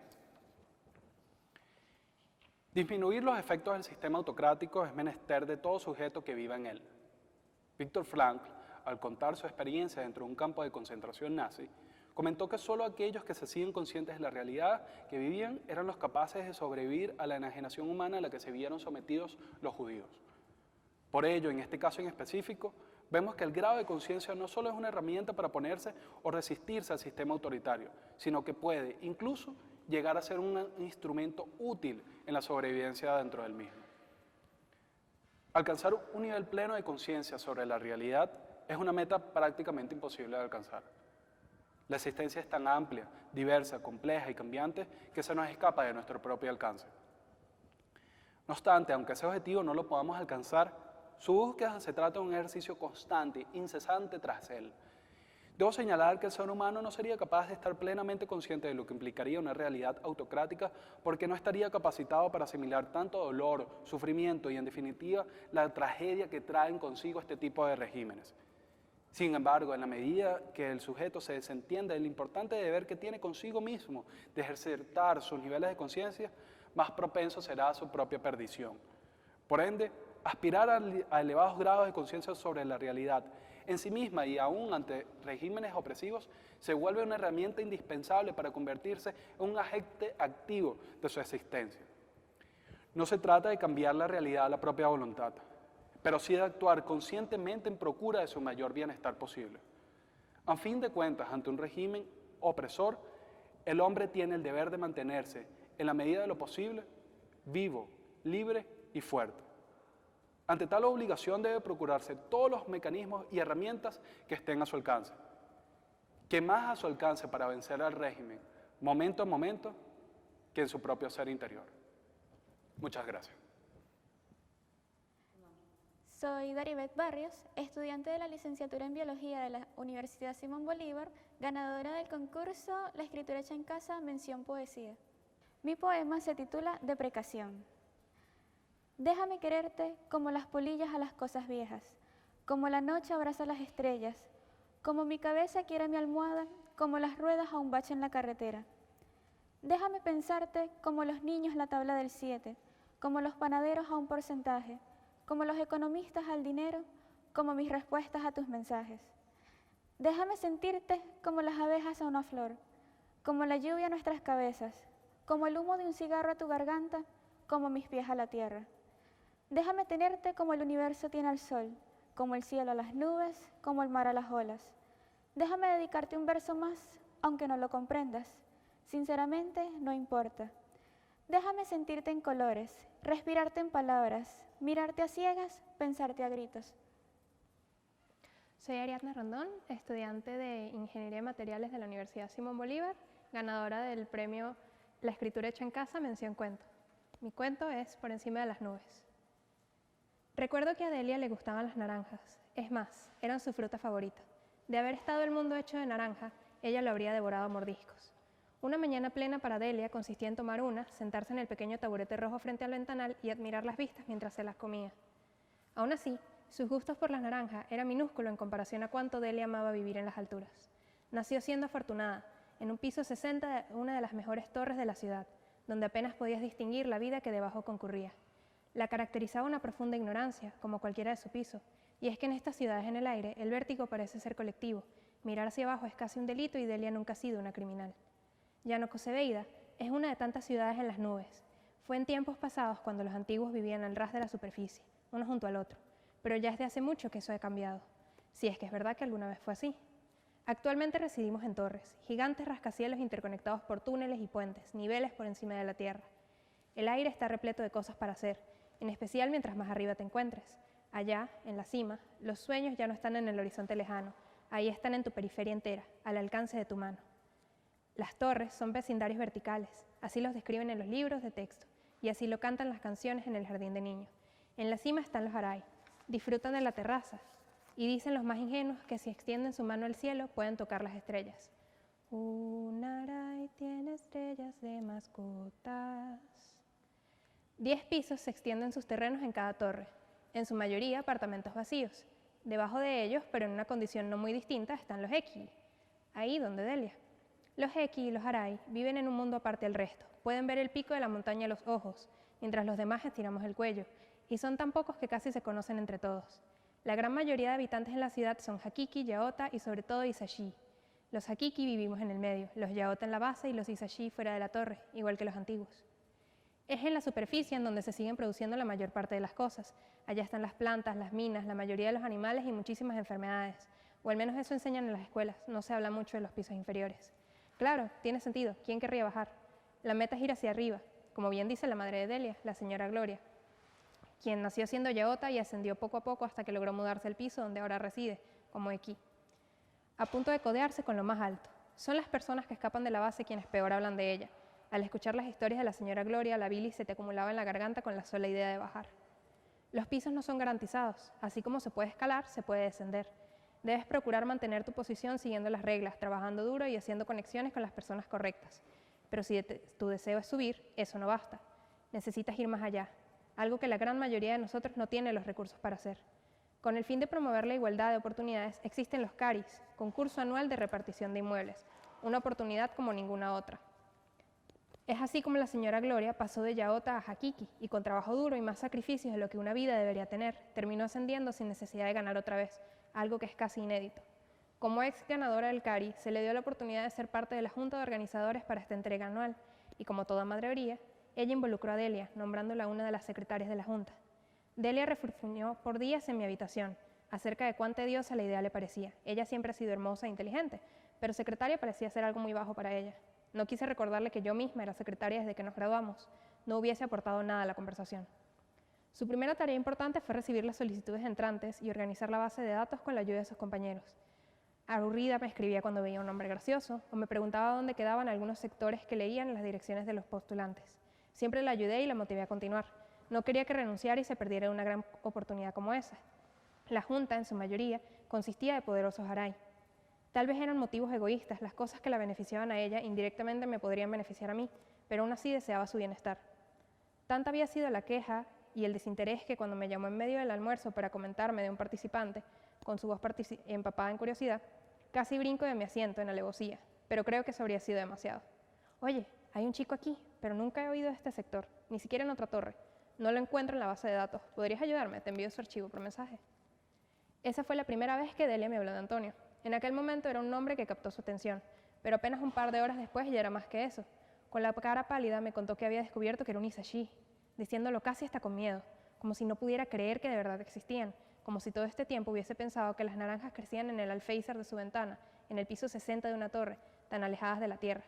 Disminuir los efectos del sistema autocrático es menester de todo sujeto que viva en él. Viktor Frankl, al contar su experiencia dentro de un campo de concentración nazi, comentó que solo aquellos que se hacían conscientes de la realidad que vivían eran los capaces de sobrevivir a la enajenación humana a la que se vieron sometidos los judíos. Por ello, en este caso en específico, vemos que el grado de conciencia no solo es una herramienta para oponerse o resistirse al sistema autoritario, sino que puede incluso llegar a ser un instrumento útil en la sobrevivencia dentro del mismo. Alcanzar un nivel pleno de conciencia sobre la realidad es una meta prácticamente imposible de alcanzar. La existencia es tan amplia, diversa, compleja y cambiante que se nos escapa de nuestro propio alcance. No obstante, aunque ese objetivo no lo podamos alcanzar, su búsqueda se trata de un ejercicio constante, incesante tras él. Debo señalar que el ser humano no sería capaz de estar plenamente consciente de lo que implicaría una realidad autocrática porque no estaría capacitado para asimilar tanto dolor, sufrimiento y, en definitiva, la tragedia que traen consigo este tipo de regímenes. Sin embargo, en la medida que el sujeto se desentiende del importante deber que tiene consigo mismo de ejercitar sus niveles de conciencia, más propenso será a su propia perdición. Por ende, aspirar a elevados grados de conciencia sobre la realidad en sí misma y aún ante regímenes opresivos se vuelve una herramienta indispensable para convertirse en un agente activo de su existencia. No se trata de cambiar la realidad a la propia voluntad, pero sí de actuar conscientemente en procura de su mayor bienestar posible. A fin de cuentas, ante un régimen opresor, el hombre tiene el deber de mantenerse, en la medida de lo posible, vivo, libre y fuerte. Ante tal obligación debe procurarse todos los mecanismos y herramientas que estén a su alcance. ¿Qué más a su alcance para vencer al régimen, momento a momento, que en su propio ser interior? Muchas gracias. Soy Daribet Barrios, estudiante de la licenciatura en Biología de la Universidad Simón Bolívar, ganadora del concurso La escritura hecha en casa, mención poesía. Mi poema se titula Deprecación. Déjame quererte como las polillas a las cosas viejas, como la noche abraza las estrellas, como mi cabeza quiere mi almohada, como las ruedas a un bache en la carretera. Déjame pensarte como los niños la tabla del 7, como los panaderos a un porcentaje, como los economistas al dinero, como mis respuestas a tus mensajes. Déjame sentirte como las abejas a una flor, como la lluvia a nuestras cabezas, como el humo de un cigarro a tu garganta, como mis pies a la tierra. Déjame tenerte como el universo tiene al sol, como el cielo a las nubes, como el mar a las olas. Déjame dedicarte un verso más, aunque no lo comprendas. Sinceramente, no importa. Déjame sentirte en colores, respirarte en palabras, mirarte a ciegas, pensarte a gritos. Soy Ariadna Rondón, estudiante de Ingeniería de Materiales de la Universidad Simón Bolívar, ganadora del premio La escritura hecha en casa, mención cuento. Mi cuento es Por encima de las nubes. Recuerdo que a Delia le gustaban las naranjas, es más, eran su fruta favorita. De haber estado el mundo hecho de naranja, ella lo habría devorado a mordiscos. Una mañana plena para Delia consistía en tomar una, sentarse en el pequeño taburete rojo frente al ventanal y admirar las vistas mientras se las comía. Aún así, sus gustos por las naranjas eran minúsculos en comparación a cuánto Delia amaba vivir en las alturas. Nació siendo afortunada, en un piso 60 de una de las mejores torres de la ciudad, donde apenas podías distinguir la vida que debajo concurría. La caracterizaba una profunda ignorancia, como cualquiera de su piso, y es que en estas ciudades en el aire el vértigo parece ser colectivo, mirar hacia abajo es casi un delito y Delia nunca ha sido una criminal. Llano Coseveida es una de tantas ciudades en las nubes. Fue en tiempos pasados cuando los antiguos vivían al ras de la superficie, uno junto al otro, pero ya es de hace mucho que eso ha cambiado, si es que es verdad que alguna vez fue así. Actualmente residimos en torres, gigantes rascacielos interconectados por túneles y puentes, niveles por encima de la tierra. El aire está repleto de cosas para hacer, en especial mientras más arriba te encuentres. Allá, en la cima, los sueños ya no están en el horizonte lejano, ahí están en tu periferia entera, al alcance de tu mano. Las torres son vecindarios verticales, así los describen en los libros de texto, y así lo cantan las canciones en el jardín de niños. En la cima están los aray, disfrutan de la terraza, y dicen los más ingenuos que si extienden su mano al cielo pueden tocar las estrellas. Un aray tiene estrellas de mascotas. 10 pisos se extienden sus terrenos en cada torre, en su mayoría apartamentos vacíos. Debajo de ellos, pero en una condición no muy distinta, están los Eki, ahí donde Delia. Los Eki y los Aray viven en un mundo aparte del resto. Pueden ver el pico de la montaña a los ojos, mientras los demás estiramos el cuello, y son tan pocos que casi se conocen entre todos. La gran mayoría de habitantes en la ciudad son Hakiki, Yaota y sobre todo Isashi. Los Hakiki vivimos en el medio, los Yaota en la base y los Isashi fuera de la torre, igual que los antiguos. Es en la superficie en donde se siguen produciendo la mayor parte de las cosas. Allá están las plantas, las minas, la mayoría de los animales y muchísimas enfermedades. O al menos eso enseñan en las escuelas, no se habla mucho de los pisos inferiores. Claro, tiene sentido, ¿quién querría bajar? La meta es ir hacia arriba, como bien dice la madre de Delia, la señora Gloria, quien nació siendo yaota y ascendió poco a poco hasta que logró mudarse al piso donde ahora reside, como aquí, a punto de codearse con lo más alto. Son las personas que escapan de la base quienes peor hablan de ella. Al escuchar las historias de la señora Gloria, la bilis se te acumulaba en la garganta con la sola idea de bajar. Los pisos no son garantizados, así como se puede escalar, se puede descender. Debes procurar mantener tu posición siguiendo las reglas, trabajando duro y haciendo conexiones con las personas correctas. Pero si tu deseo es subir, eso no basta. Necesitas ir más allá, algo que la gran mayoría de nosotros no tiene los recursos para hacer. Con el fin de promover la igualdad de oportunidades, existen los CARIs, concurso anual de repartición de inmuebles, una oportunidad como ninguna otra. Es así como la señora Gloria pasó de yaota a jaquiqui y con trabajo duro y más sacrificios de lo que una vida debería tener, terminó ascendiendo sin necesidad de ganar otra vez, algo que es casi inédito. Como ex ganadora del CARI, se le dio la oportunidad de ser parte de la junta de organizadores para esta entrega anual y como toda madre habría, ella involucró a Delia, nombrándola una de las secretarias de la junta. Delia reflexionó por días en mi habitación acerca de cuán tediosa la idea le parecía. Ella siempre ha sido hermosa e inteligente, pero secretaria parecía ser algo muy bajo para ella. No quise recordarle que yo misma era secretaria desde que nos graduamos. No hubiese aportado nada a la conversación. Su primera tarea importante fue recibir las solicitudes entrantes y organizar la base de datos con la ayuda de sus compañeros. Aburrida me escribía cuando veía un nombre gracioso o me preguntaba dónde quedaban algunos sectores que leían las direcciones de los postulantes. Siempre la ayudé y la motivé a continuar. No quería que renunciara y se perdiera una gran oportunidad como esa. La junta, en su mayoría, consistía de poderosos haray. Tal vez eran motivos egoístas, las cosas que la beneficiaban a ella indirectamente me podrían beneficiar a mí, pero aún así deseaba su bienestar. Tanta había sido la queja y el desinterés que cuando me llamó en medio del almuerzo para comentarme de un participante, con su voz empapada en curiosidad, casi brinco de mi asiento en alevosía, pero creo que eso habría sido demasiado. Oye, hay un chico aquí, pero nunca he oído de este sector, ni siquiera en otra torre. No lo encuentro en la base de datos. ¿Podrías ayudarme? Te envío su archivo por mensaje. Esa fue la primera vez que Delia me habló de Antonio. En aquel momento era un nombre que captó su atención, pero apenas un par de horas después ya era más que eso. Con la cara pálida me contó que había descubierto que era un Isashi, diciéndolo casi hasta con miedo, como si no pudiera creer que de verdad existían, como si todo este tiempo hubiese pensado que las naranjas crecían en el alféizar de su ventana, en el piso 60 de una torre, tan alejadas de la tierra.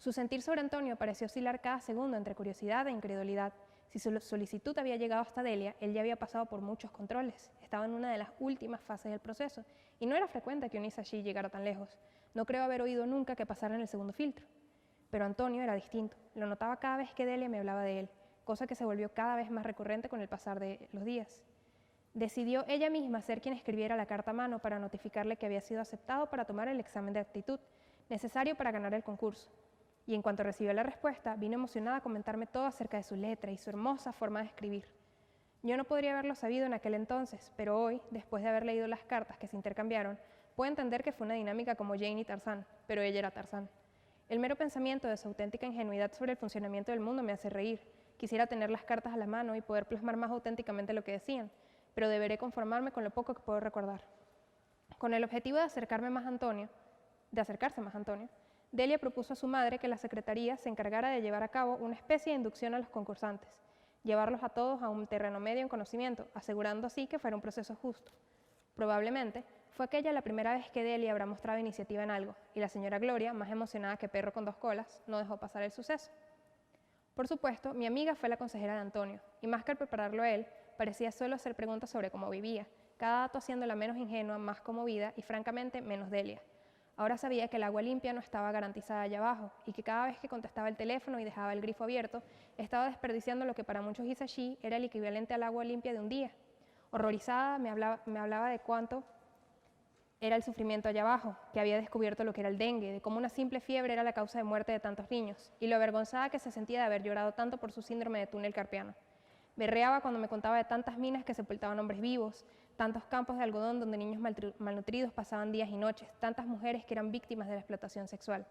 Su sentir sobre Antonio pareció oscilar cada segundo entre curiosidad e incredulidad. Si su solicitud había llegado hasta Delia, él ya había pasado por muchos controles, estaba en una de las últimas fases del proceso, y no era frecuente que un Isashi llegara tan lejos. No creo haber oído nunca que pasara en el segundo filtro. Pero Antonio era distinto, lo notaba cada vez que Delia me hablaba de él, cosa que se volvió cada vez más recurrente con el pasar de los días. Decidió ella misma ser quien escribiera la carta a mano para notificarle que había sido aceptado para tomar el examen de aptitud, necesario para ganar el concurso. Y en cuanto recibió la respuesta, vino emocionada a comentarme todo acerca de su letra y su hermosa forma de escribir. Yo no podría haberlo sabido en aquel entonces, pero hoy, después de haber leído las cartas que se intercambiaron, puedo entender que fue una dinámica como Jane y Tarzán, pero ella era Tarzán. El mero pensamiento de su auténtica ingenuidad sobre el funcionamiento del mundo me hace reír. Quisiera tener las cartas a la mano y poder plasmar más auténticamente lo que decían, pero deberé conformarme con lo poco que puedo recordar. Con el objetivo de acercarse más a Antonio, Delia propuso a su madre que la secretaría se encargara de llevar a cabo una especie de inducción a los concursantes, llevarlos a todos a un terreno medio en conocimiento, asegurando así que fuera un proceso justo. Probablemente fue aquella la primera vez que Delia habrá mostrado iniciativa en algo, y la señora Gloria, más emocionada que perro con dos colas, no dejó pasar el suceso. Por supuesto, mi amiga fue la consejera de Antonio, y más que al prepararlo a él, parecía solo hacer preguntas sobre cómo vivía, cada dato haciéndola menos ingenua, más conmovida y francamente menos Delia. Ahora sabía que el agua limpia no estaba garantizada allá abajo y que cada vez que contestaba el teléfono y dejaba el grifo abierto, estaba desperdiciando lo que para muchos Hisashi era el equivalente al agua limpia de un día. Horrorizada, me hablaba de cuánto era el sufrimiento allá abajo, que había descubierto lo que era el dengue, de cómo una simple fiebre era la causa de muerte de tantos niños, y lo avergonzada que se sentía de haber llorado tanto por su síndrome de túnel carpiano. Berreaba cuando me contaba de tantas minas que sepultaban hombres vivos, tantos campos de algodón donde niños malnutridos pasaban días y noches, tantas mujeres que eran víctimas de la explotación sexual.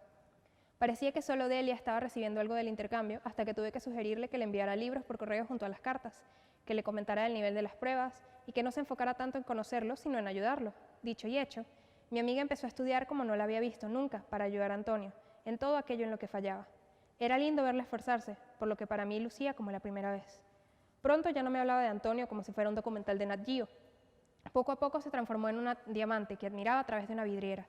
Parecía que solo Delia estaba recibiendo algo del intercambio hasta que tuve que sugerirle que le enviara libros por correo junto a las cartas, que le comentara el nivel de las pruebas y que no se enfocara tanto en conocerlo, sino en ayudarlo. Dicho y hecho, mi amiga empezó a estudiar como no la había visto nunca para ayudar a Antonio en todo aquello en lo que fallaba. Era lindo verla esforzarse, por lo que para mí lucía como la primera vez. Pronto ya no me hablaba de Antonio como si fuera un documental de Nat Geo. Poco a poco se transformó en una diamante que admiraba a través de una vidriera.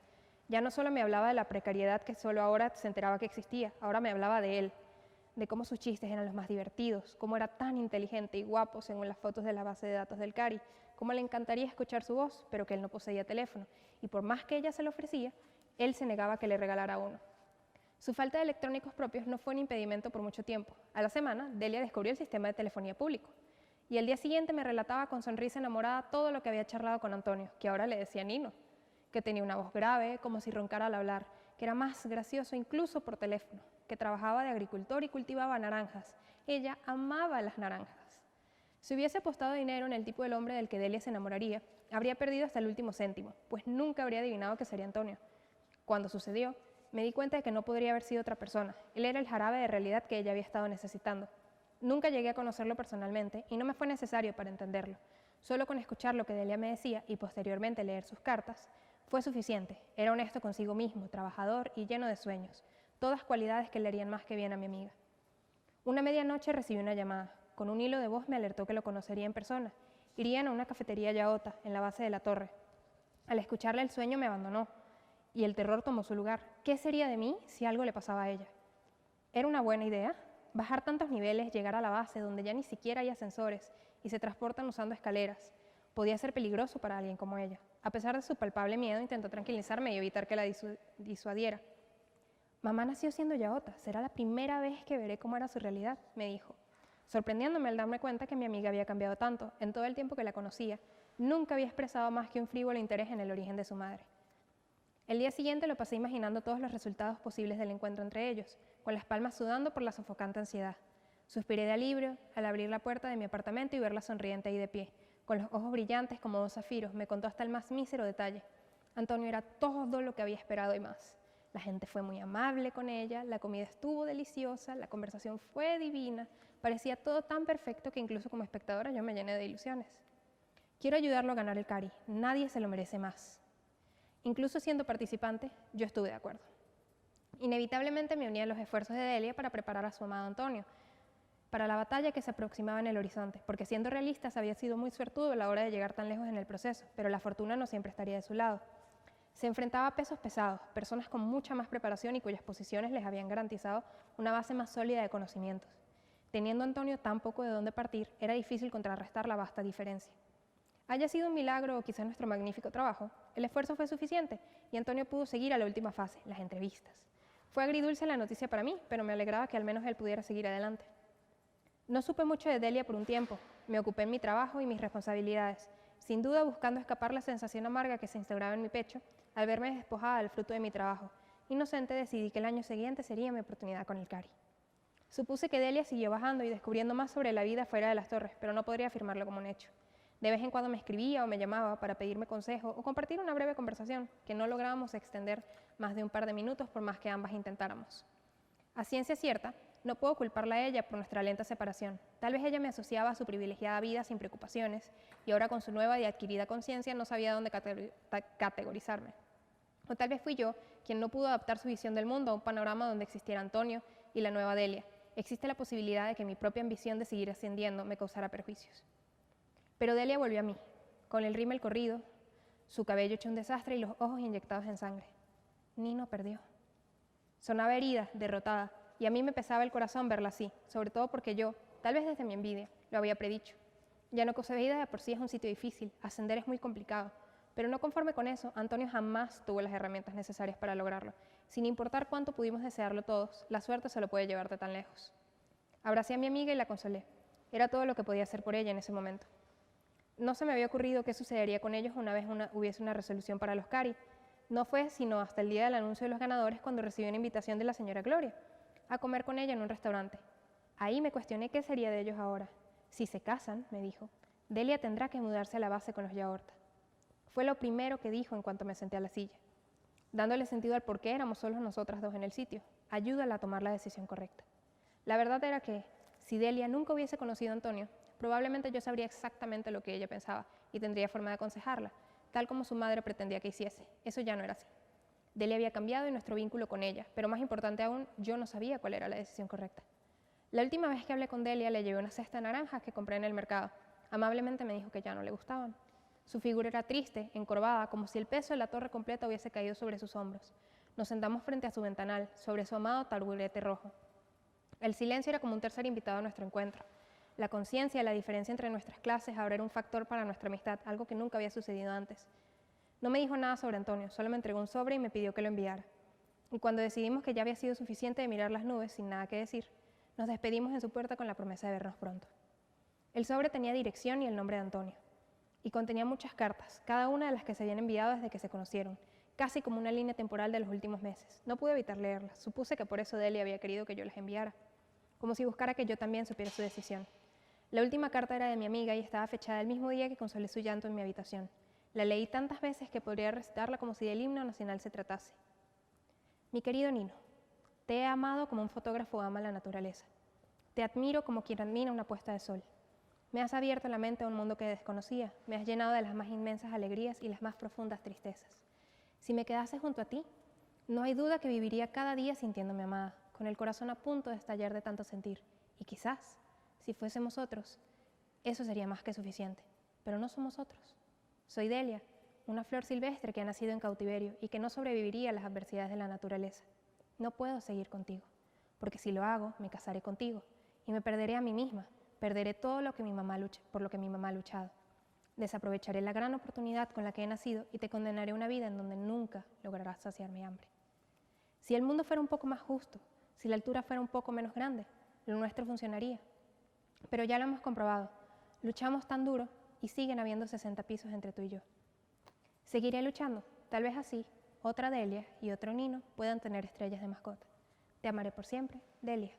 Ya no solo me hablaba de la precariedad que solo ahora se enteraba que existía, ahora me hablaba de él, de cómo sus chistes eran los más divertidos, cómo era tan inteligente y guapo según las fotos de la base de datos del CARI, cómo le encantaría escuchar su voz, pero que él no poseía teléfono, y por más que ella se lo ofrecía, él se negaba a que le regalara uno. Su falta de electrónicos propios no fue un impedimento por mucho tiempo. A la semana, Delia descubrió el sistema de telefonía público, y el día siguiente me relataba con sonrisa enamorada todo lo que había charlado con Antonio, que ahora le decía Nino, que tenía una voz grave, como si roncara al hablar, que era más gracioso incluso por teléfono, que trabajaba de agricultor y cultivaba naranjas. Ella amaba las naranjas. Si hubiese apostado dinero en el tipo del hombre del que Delia se enamoraría, habría perdido hasta el último céntimo, pues nunca habría adivinado que sería Antonio. Cuando sucedió, me di cuenta de que no podría haber sido otra persona. Él era el jarabe de realidad que ella había estado necesitando. Nunca llegué a conocerlo personalmente y no me fue necesario para entenderlo. Solo con escuchar lo que Delia me decía y posteriormente leer sus cartas, fue suficiente. Era honesto consigo mismo, trabajador y lleno de sueños, todas cualidades que le harían más que bien a mi amiga. Una medianoche recibí una llamada. Con un hilo de voz me alertó que lo conocería en persona. Irían a una cafetería yaota, en la base de la torre. Al escucharle el sueño me abandonó y el terror tomó su lugar. ¿Qué sería de mí si algo le pasaba a ella? ¿Era una buena idea? Bajar tantos niveles, llegar a la base donde ya ni siquiera hay ascensores y se transportan usando escaleras. Podía ser peligroso para alguien como ella. A pesar de su palpable miedo, intentó tranquilizarme y evitar que la disuadiera. Mamá nació siendo yaota, será la primera vez que veré cómo era su realidad, me dijo, sorprendiéndome al darme cuenta que mi amiga había cambiado tanto. En todo el tiempo que la conocía, nunca había expresado más que un frívolo interés en el origen de su madre. El día siguiente lo pasé imaginando todos los resultados posibles del encuentro entre ellos, con las palmas sudando por la sofocante ansiedad. Suspiré de alivio al abrir la puerta de mi apartamento y verla sonriente ahí de pie, con los ojos brillantes como dos zafiros. Me contó hasta el más mísero detalle. Antonio era todo lo que había esperado y más. La gente fue muy amable con ella, la comida estuvo deliciosa, la conversación fue divina, parecía todo tan perfecto que incluso como espectadora yo me llené de ilusiones. Quiero ayudarlo a ganar el CARI, nadie se lo merece más. Incluso siendo participante, yo estuve de acuerdo. Inevitablemente me uní a los esfuerzos de Delia para preparar a su amado Antonio para la batalla que se aproximaba en el horizonte, porque siendo realistas había sido muy suertudo a la hora de llegar tan lejos en el proceso, pero la fortuna no siempre estaría de su lado. Se enfrentaba a pesos pesados, personas con mucha más preparación y cuyas posiciones les habían garantizado una base más sólida de conocimientos. Teniendo Antonio tan poco de dónde partir, era difícil contrarrestar la vasta diferencia. Haya sido un milagro o quizás nuestro magnífico trabajo, el esfuerzo fue suficiente y Antonio pudo seguir a la última fase, las entrevistas. Fue agridulce la noticia para mí, pero me alegraba que al menos él pudiera seguir adelante. No supe mucho de Delia por un tiempo. Me ocupé en mi trabajo y mis responsabilidades, sin duda buscando escapar la sensación amarga que se instauraba en mi pecho al verme despojada del fruto de mi trabajo. Inocente decidí que el año siguiente sería mi oportunidad con el CARI. Supuse que Delia siguió bajando y descubriendo más sobre la vida fuera de las torres, pero no podría afirmarlo como un hecho. De vez en cuando me escribía o me llamaba para pedirme consejo o compartir una breve conversación que no lográbamos extender más de un par de minutos por más que ambas intentáramos. A ciencia cierta, no puedo culparla a ella por nuestra lenta separación. Tal vez ella me asociaba a su privilegiada vida sin preocupaciones y ahora con su nueva y adquirida conciencia no sabía dónde categorizarme. O tal vez fui yo quien no pudo adaptar su visión del mundo a un panorama donde existiera Antonio y la nueva Delia. Existe la posibilidad de que mi propia ambición de seguir ascendiendo me causara perjuicios. Pero Delia volvió a mí, con el rímel corrido, su cabello hecho un desastre y los ojos inyectados en sangre. Nino perdió. Sonaba herida, derrotada, y a mí me pesaba el corazón verla así, sobre todo porque yo, tal vez desde mi envidia, lo había predicho. Llanocoseveida de por sí es un sitio difícil, ascender es muy complicado, pero no conforme con eso, Antonio jamás tuvo las herramientas necesarias para lograrlo. Sin importar cuánto pudimos desearlo todos, la suerte se lo puede llevar de tan lejos. Abracé a mi amiga y la consolé. Era todo lo que podía hacer por ella en ese momento. No se me había ocurrido qué sucedería con ellos una vez hubiese una resolución para los CARI. No fue sino hasta el día del anuncio de los ganadores cuando recibí una invitación de la señora Gloria a comer con ella en un restaurante. Ahí me cuestioné qué sería de ellos ahora. Si se casan, me dijo, Delia tendrá que mudarse a la base con los Yaorta. Fue lo primero que dijo en cuanto me senté a la silla. Dándole sentido al por qué éramos solos nosotras dos en el sitio, ayúdala a tomar la decisión correcta. La verdad era que, si Delia nunca hubiese conocido a Antonio, probablemente yo sabría exactamente lo que ella pensaba y tendría forma de aconsejarla, tal como su madre pretendía que hiciese. Eso ya no era así. Delia había cambiado y nuestro vínculo con ella, pero más importante aún, yo no sabía cuál era la decisión correcta. La última vez que hablé con Delia le llevé una cesta de naranjas que compré en el mercado. Amablemente me dijo que ya no le gustaban. Su figura era triste, encorvada, como si el peso de la torre completa hubiese caído sobre sus hombros. Nos sentamos frente a su ventanal, sobre su amado taburete rojo. El silencio era como un tercer invitado a nuestro encuentro. La conciencia, la diferencia entre nuestras clases ahora era un factor para nuestra amistad, algo que nunca había sucedido antes. No me dijo nada sobre Antonio, solo me entregó un sobre y me pidió que lo enviara. Y cuando decidimos que ya había sido suficiente de mirar las nubes sin nada que decir, nos despedimos en su puerta con la promesa de vernos pronto. El sobre tenía dirección y el nombre de Antonio. Y contenía muchas cartas, cada una de las que se habían enviado desde que se conocieron, casi como una línea temporal de los últimos meses. No pude evitar leerlas, supuse que por eso Delia había querido que yo las enviara, como si buscara que yo también supiera su decisión. La última carta era de mi amiga y estaba fechada el mismo día que consolé su llanto en mi habitación. La leí tantas veces que podría recitarla como si del himno nacional se tratase. Mi querido Nino, te he amado como un fotógrafo ama la naturaleza. Te admiro como quien admira una puesta de sol. Me has abierto la mente a un mundo que desconocía, me has llenado de las más inmensas alegrías y las más profundas tristezas. Si me quedase junto a ti, no hay duda que viviría cada día sintiéndome amada, con el corazón a punto de estallar de tanto sentir. Y quizás, si fuésemos otros, eso sería más que suficiente. Pero no somos otros. Soy Delia, una flor silvestre que ha nacido en cautiverio y que no sobreviviría a las adversidades de la naturaleza. No puedo seguir contigo, porque si lo hago, me casaré contigo y me perderé a mí misma, perderé todo por lo que mi mamá ha luchado. Desaprovecharé la gran oportunidad con la que he nacido y te condenaré a una vida en donde nunca lograrás saciar mi hambre. Si el mundo fuera un poco más justo, si la altura fuera un poco menos grande, lo nuestro funcionaría. Pero ya lo hemos comprobado, luchamos tan duro y siguen habiendo 60 pisos entre tú y yo. Seguiré luchando, tal vez así, otra Delia y otro Nino puedan tener estrellas de mascota. Te amaré por siempre, Delia.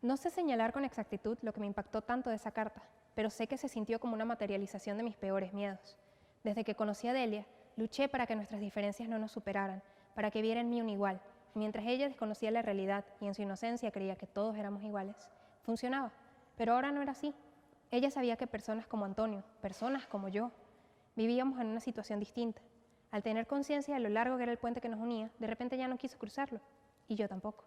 No sé señalar con exactitud lo que me impactó tanto de esa carta, pero sé que se sintió como una materialización de mis peores miedos. Desde que conocí a Delia, luché para que nuestras diferencias no nos superaran, para que viera en mí un igual, y mientras ella desconocía la realidad y en su inocencia creía que todos éramos iguales, funcionaba, pero ahora no era así. Ella sabía que personas como Antonio, personas como yo, vivíamos en una situación distinta. Al tener conciencia de lo largo que era el puente que nos unía, de repente ya no quiso cruzarlo, y yo tampoco.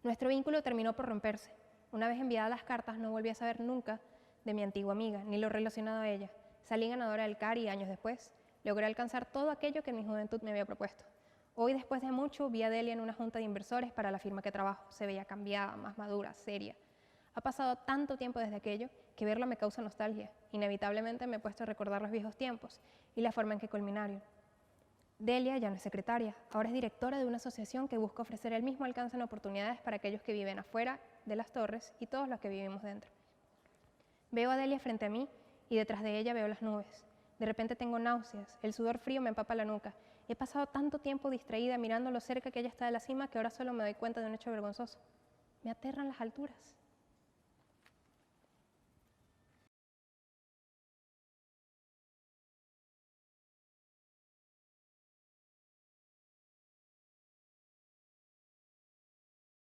Nuestro vínculo terminó por romperse. Una vez enviadas las cartas, no volví a saber nunca de mi antigua amiga, ni lo relacionado a ella. Salí ganadora del CARI y años después logré alcanzar todo aquello que en mi juventud me había propuesto. Hoy, después de mucho, vi a Delia en una junta de inversores para la firma que trabajo. Se veía cambiada, más madura, seria. Ha pasado tanto tiempo desde aquello que verla me causa nostalgia. Inevitablemente me he puesto a recordar los viejos tiempos y la forma en que culminaron. Delia ya no es secretaria, ahora es directora de una asociación que busca ofrecer el mismo alcance en oportunidades para aquellos que viven afuera de las torres y todos los que vivimos dentro. Veo a Delia frente a mí y detrás de ella veo las nubes. De repente tengo náuseas, el sudor frío me empapa la nuca. He pasado tanto tiempo distraída mirando lo cerca que ella está de la cima que ahora solo me doy cuenta de un hecho vergonzoso. Me aterran las alturas.